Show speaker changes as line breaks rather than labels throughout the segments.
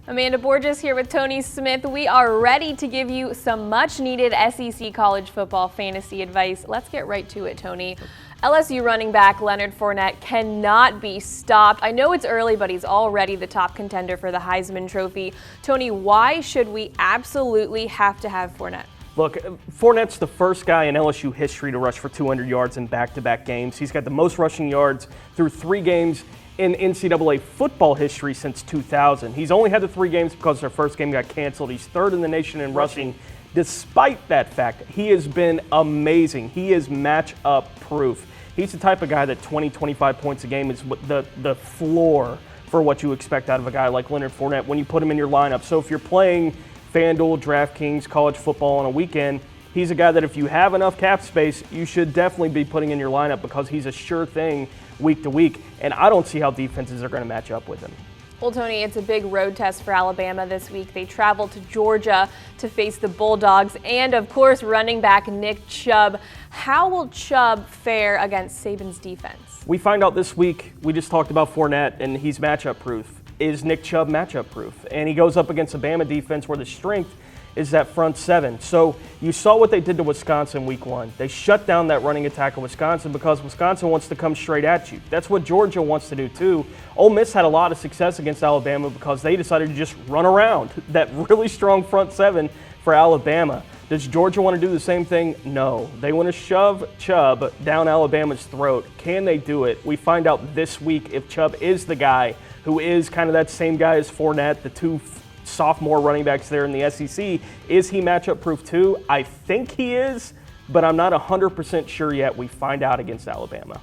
Amanda Borges here with Tony Smith. We are ready to give you some much-needed SEC college football fantasy advice. Let's get right to it, Tony. LSU running back Leonard Fournette cannot be stopped. I know it's early, but he's already the top contender for the Heisman Trophy. Tony, why should we absolutely have to have Fournette?
Look, Fournette's the first guy in LSU history to rush for 200 yards in back-to-back games. He's got the most rushing yards through 3 games in NCAA football history since 2000. He's only had the 3 games because their first game got canceled. He's 3rd in the nation in rushing. Despite that fact, he has been amazing. He is match-up proof. He's the type of guy that 20, 25 points a game is the floor for what you expect out of a guy like Leonard Fournette when you put him in your lineup. So if you're playing FanDuel, DraftKings, college football on a weekend, he's a guy that if you have enough cap space, you should definitely be putting in your lineup because he's a sure thing week to week, and I don't see how defenses are going to match up with him.
Well, Tony, it's a big road test for Alabama this week. They travel to Georgia to face the Bulldogs and, of course, running back Nick Chubb. How will Chubb fare against Saban's defense?
We find out this week. We just talked about Fournette, and he's matchup proof. Is Nick Chubb matchup proof? And he goes up against a Bama defense where the strength is that front 7. So you saw what they did to Wisconsin week 1. They shut down that running attack of Wisconsin because Wisconsin wants to come straight at you. That's what Georgia wants to do too. Ole Miss had a lot of success against Alabama because they decided to just run around that really strong front 7 for Alabama. Does Georgia want to do the same thing? No. They want to shove Chubb down Alabama's throat. Can they do it? We find out this week if Chubb is the guy who is kind of that same guy as Fournette, the 2 sophomore running backs there in the SEC. Is he matchup proof too? I think he is, but I'm not 100% sure yet. We find out against Alabama.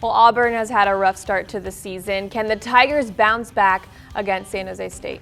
Well, Auburn has had a rough start to the season. Can the Tigers bounce back against San Jose State?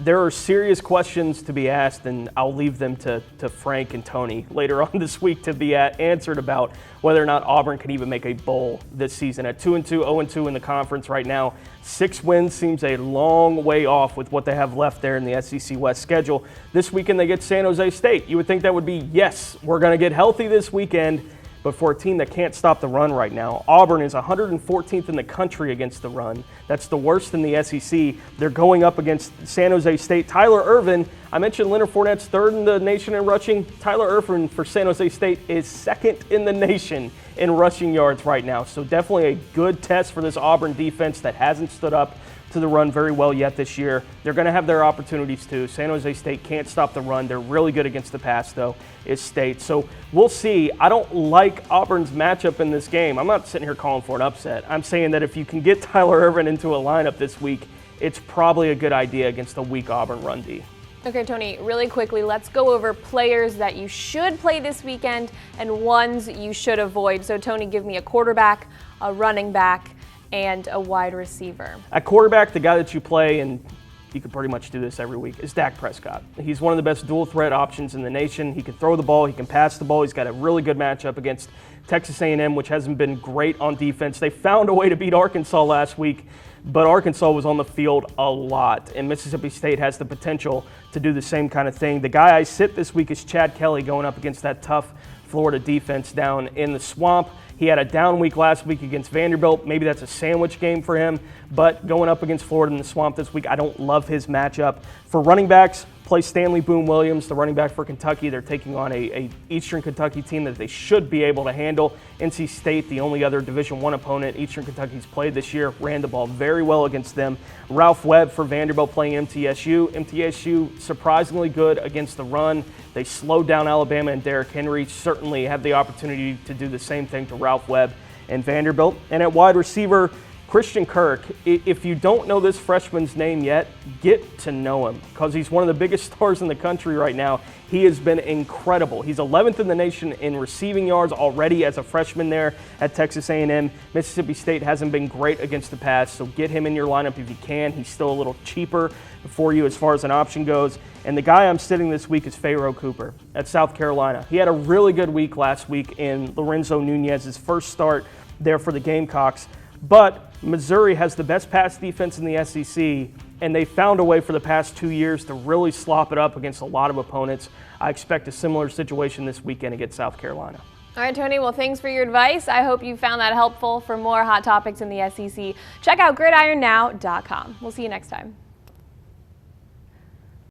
There are serious questions to be asked, and I'll leave them to Frank and Tony later on this week to be answered about whether or not Auburn can even make a bowl this season. At 2-2, 0-2 in the conference right now, 6 wins seems a long way off with what they have left there in the SEC West schedule. This weekend they get San Jose State. You would think that would be, yes, we're going to get healthy this weekend. But for a team that can't stop the run right now, Auburn is 114th in the country against the run. That's the worst in the SEC. They're going up against San Jose State. Tyler Ervin, I mentioned Leonard Fournette's 3rd in the nation in rushing. Tyler Ervin for San Jose State is 2nd in the nation in rushing yards right now. So definitely a good test for this Auburn defense that hasn't stood up to the run very well yet this year. They're going to have their opportunities too. San Jose State can't stop the run. They're really good against the pass though, is State. So we'll see. I don't like Auburn's matchup in this game. I'm not sitting here calling for an upset. I'm saying that if you can get Tyler Ervin into a lineup this week, it's probably a good idea against a weak Auburn run D.
Okay, Tony, really quickly, let's go over players that you should play this weekend and ones you should avoid. So, Tony, give me a quarterback, a running back, and a wide receiver.
At quarterback, the guy that you play, and you can pretty much do this every week, is Dak Prescott. He's one of the best dual threat options in the nation. He can throw the ball, he can pass the ball. He's got a really good matchup against Texas A&M, which hasn't been great on defense. They found a way to beat Arkansas last week, but Arkansas was on the field a lot, and Mississippi State has the potential to do the same kind of thing. The guy I sit this week is Chad Kelly going up against that tough Florida defense down in the swamp. He had a down week last week against Vanderbilt. Maybe that's a sandwich game for him. But going up against Florida in the swamp this week, I don't love his matchup. For running backs, play Stanley Boone Williams, the running back for Kentucky. They're taking on a Eastern Kentucky team that they should be able to handle. NC State, the only other Division I opponent Eastern Kentucky's played this year, ran the ball very well against them. Ralph Webb for Vanderbilt playing MTSU. MTSU surprisingly good against the run. They slowed down Alabama, and Derrick Henry certainly have the opportunity to do the same thing to Ralph Webb and Vanderbilt. And at wide receiver, Christian Kirk. If you don't know this freshman's name yet, get to know him because he's one of the biggest stars in the country right now. He has been incredible. He's 11th in the nation in receiving yards already as a freshman there at Texas A&M. Mississippi State hasn't been great against the pass, so get him in your lineup if you can. He's still a little cheaper for you as far as an option goes. And the guy I'm sitting this week is Pharaoh Cooper at South Carolina. He had a really good week last week in Lorenzo Nunez's first start there for the Gamecocks. But Missouri has the best pass defense in the SEC, and they found a way for the past 2 years to really slop it up against a lot of opponents. I expect a similar situation this weekend against South Carolina.
All right, Tony, well, thanks for your advice. I hope you found that helpful. For more hot topics in the SEC, check out gridironnow.com. We'll see you next time.